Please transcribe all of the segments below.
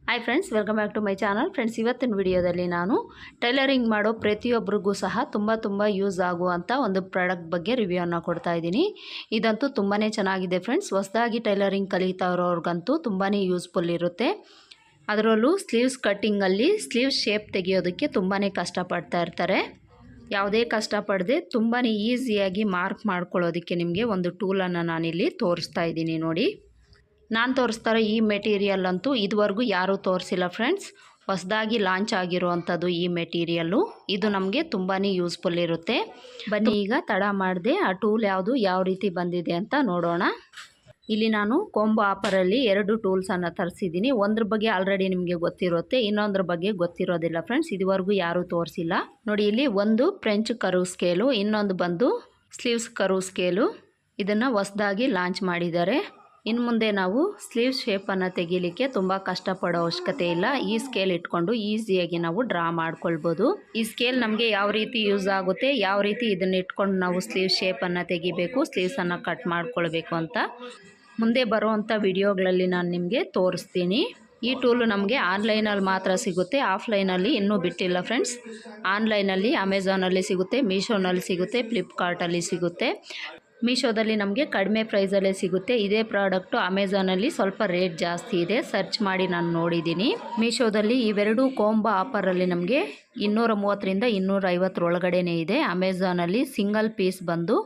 Hi friends, welcome back to my channel. Friends, ಇವತ್ತಿನ ವಿಡಿಯೋದಲ್ಲಿ ನಾನು ಟೈಲರಿಂಗ್ ಮಾಡೋ ಪ್ರತಿಯೊಬ್ಬರಿಗೂ ಸಹ ತುಂಬ ಯೂಸ್ ಆಗುವಂಥ ಒಂದು ಪ್ರಾಡಕ್ಟ್ ಬಗ್ಗೆ ರಿವ್ಯೂವನ್ನು ಕೊಡ್ತಾ ಇದ್ದೀನಿ. ಇದಂತೂ ತುಂಬಾ ಚೆನ್ನಾಗಿದೆ ಫ್ರೆಂಡ್ಸ್. ಹೊಸದಾಗಿ ಟೈಲರಿಂಗ್ ಕಲಿತಾ ಇರೋರ್ಗಂತೂ ತುಂಬಾ ಯೂಸ್ಫುಲ್ ಇರುತ್ತೆ. ಅದರಲ್ಲೂ ಸ್ಲೀವ್ಸ್ ಕಟ್ಟಿಂಗಲ್ಲಿ ಸ್ಲೀವ್ಸ್ ಶೇಪ್ ತೆಗೆಯೋದಕ್ಕೆ ತುಂಬಾ ಕಷ್ಟಪಡ್ತಾ ಇರ್ತಾರೆ. ಯಾವುದೇ ಕಷ್ಟಪಡದೆ ತುಂಬಾ ಈಸಿಯಾಗಿ ಮಾರ್ಕ್ ಮಾಡ್ಕೊಳ್ಳೋದಕ್ಕೆ ನಿಮಗೆ ಒಂದು ಟೂಲನ್ನು ನಾನಿಲ್ಲಿ ತೋರಿಸ್ತಾ ಇದ್ದೀನಿ ನೋಡಿ. ನಾನು ತೋರಿಸ್ತಾರೋ ಈ ಮೆಟೀರಿಯಲ್ ಅಂತೂ ಇದುವರೆಗೂ ಯಾರೂ ತೋರಿಸಿಲ್ಲ ಫ್ರೆಂಡ್ಸ್. ಹೊಸದಾಗಿ ಲಾಂಚ್ ಆಗಿರುವಂಥದ್ದು ಈ ಮೆಟೀರಿಯಲ್ಲು. ಇದು ನಮಗೆ ತುಂಬಾ ಯೂಸ್ಫುಲ್ ಇರುತ್ತೆ. ಬನ್ನಿ ಈಗ ತಡ ಮಾಡದೆ ಆ ಟೂಲ್ ಯಾವ ರೀತಿ ಬಂದಿದೆ ಅಂತ ನೋಡೋಣ. ಇಲ್ಲಿ ನಾನು ಕೊಂಬೋ ಆಫರಲ್ಲಿ 2 ಟೂಲ್ಸನ್ನು ತರಿಸಿದ್ದೀನಿ. ಒಂದ್ರ ಬಗ್ಗೆ ಆಲ್ರೆಡಿ ನಿಮಗೆ ಗೊತ್ತಿರುತ್ತೆ, ಇನ್ನೊಂದ್ರ ಬಗ್ಗೆ ಗೊತ್ತಿರೋದಿಲ್ಲ ಫ್ರೆಂಡ್ಸ್. ಇದುವರೆಗೂ ಯಾರೂ ತೋರಿಸಿಲ್ಲ ನೋಡಿ. ಇಲ್ಲಿ ಒಂದು ಫ್ರೆಂಚ್ ಕರ್ವ್ ಸ್ಕೇಲು, ಇನ್ನೊಂದು ಬಂದು ಸ್ಲೀವ್ಸ್ ಕರ್ವ್ ಸ್ಕೇಲು. ಇದನ್ನು ಹೊಸದಾಗಿ ಲಾಂಚ್ ಮಾಡಿದ್ದಾರೆ. ಇನ್ನು ಮುಂದೆ ನಾವು ಸ್ಲೀವ್ ಶೇಪನ್ನು ತೆಗಿಲಿಕ್ಕೆ ತುಂಬ ಕಷ್ಟಪಡೋ ಅವಶ್ಯಕತೆ ಇಲ್ಲ. ಈ ಸ್ಕೇಲ್ ಇಟ್ಕೊಂಡು ಈಸಿಯಾಗಿ ನಾವು ಡ್ರಾ ಮಾಡ್ಕೊಳ್ಬೋದು. ಈ ಸ್ಕೇಲ್ ನಮಗೆ ಯಾವ ರೀತಿ ಯೂಸ್ ಆಗುತ್ತೆ, ಯಾವ ರೀತಿ ಇದನ್ನು ಇಟ್ಕೊಂಡು ನಾವು ಸ್ಲೀವ್ ಶೇಪನ್ನು ತೆಗಿಬೇಕು, ಸ್ಲೀವ್ಸನ್ನು ಕಟ್ ಮಾಡ್ಕೊಳ್ಬೇಕು ಅಂತ ಮುಂದೆ ಬರುವಂಥ ವಿಡಿಯೋಗಳಲ್ಲಿ ನಾನು ನಿಮಗೆ ತೋರಿಸ್ತೀನಿ. ಈ ಟೂಲು ನಮಗೆ ಆನ್ಲೈನಲ್ಲಿ ಮಾತ್ರ ಸಿಗುತ್ತೆ, ಆಫ್ಲೈನಲ್ಲಿ ಇನ್ನೂ ಬಿಟ್ಟಿಲ್ಲ ಫ್ರೆಂಡ್ಸ್. ಆನ್ಲೈನಲ್ಲಿ ಅಮೆಝಾನಲ್ಲಿ ಸಿಗುತ್ತೆ, ಮೀಶೋನಲ್ಲಿ ಸಿಗುತ್ತೆ, ಫ್ಲಿಪ್ಕಾರ್ಟಲ್ಲಿ ಸಿಗುತ್ತೆ. ಮೀಶೋದಲ್ಲಿ ನಮಗೆ ಕಡಿಮೆ ಪ್ರೈಸಲ್ಲೇ ಸಿಗುತ್ತೆ. ಇದೇ ಪ್ರಾಡಕ್ಟು ಅಮೆಝಾನಲ್ಲಿ ಸ್ವಲ್ಪ ರೇಟ್ ಜಾಸ್ತಿ ಇದೆ. ಸರ್ಚ್ ಮಾಡಿ ನಾನು ನೋಡಿದ್ದೀನಿ. ಮೀಶೋದಲ್ಲಿ ಇವೆರಡೂ ಕಾಂಬೋ ಆಫರಲ್ಲಿ ನಮಗೆ 230ರಿಂದ 250 ಒಳಗಡೆನೇ ಇದೆ. ಅಮೆಝಾನಲ್ಲಿ ಸಿಂಗಲ್ ಪೀಸ್ ಬಂದು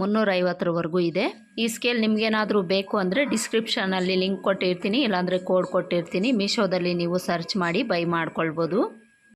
350ವರೆಗೂ ಇದೆ. ಈ ಸ್ಕೇಲ್ ನಿಮಗೇನಾದರೂ ಬೇಕು ಅಂದರೆ ಡಿಸ್ಕ್ರಿಪ್ಷನಲ್ಲಿ ಲಿಂಕ್ ಕೊಟ್ಟಿರ್ತೀನಿ, ಇಲ್ಲಾಂದರೆ ಕೋಡ್ ಕೊಟ್ಟಿರ್ತೀನಿ. ಮೀಶೋದಲ್ಲಿ ನೀವು ಸರ್ಚ್ ಮಾಡಿ ಬೈ ಮಾಡ್ಕೊಳ್ಬೋದು.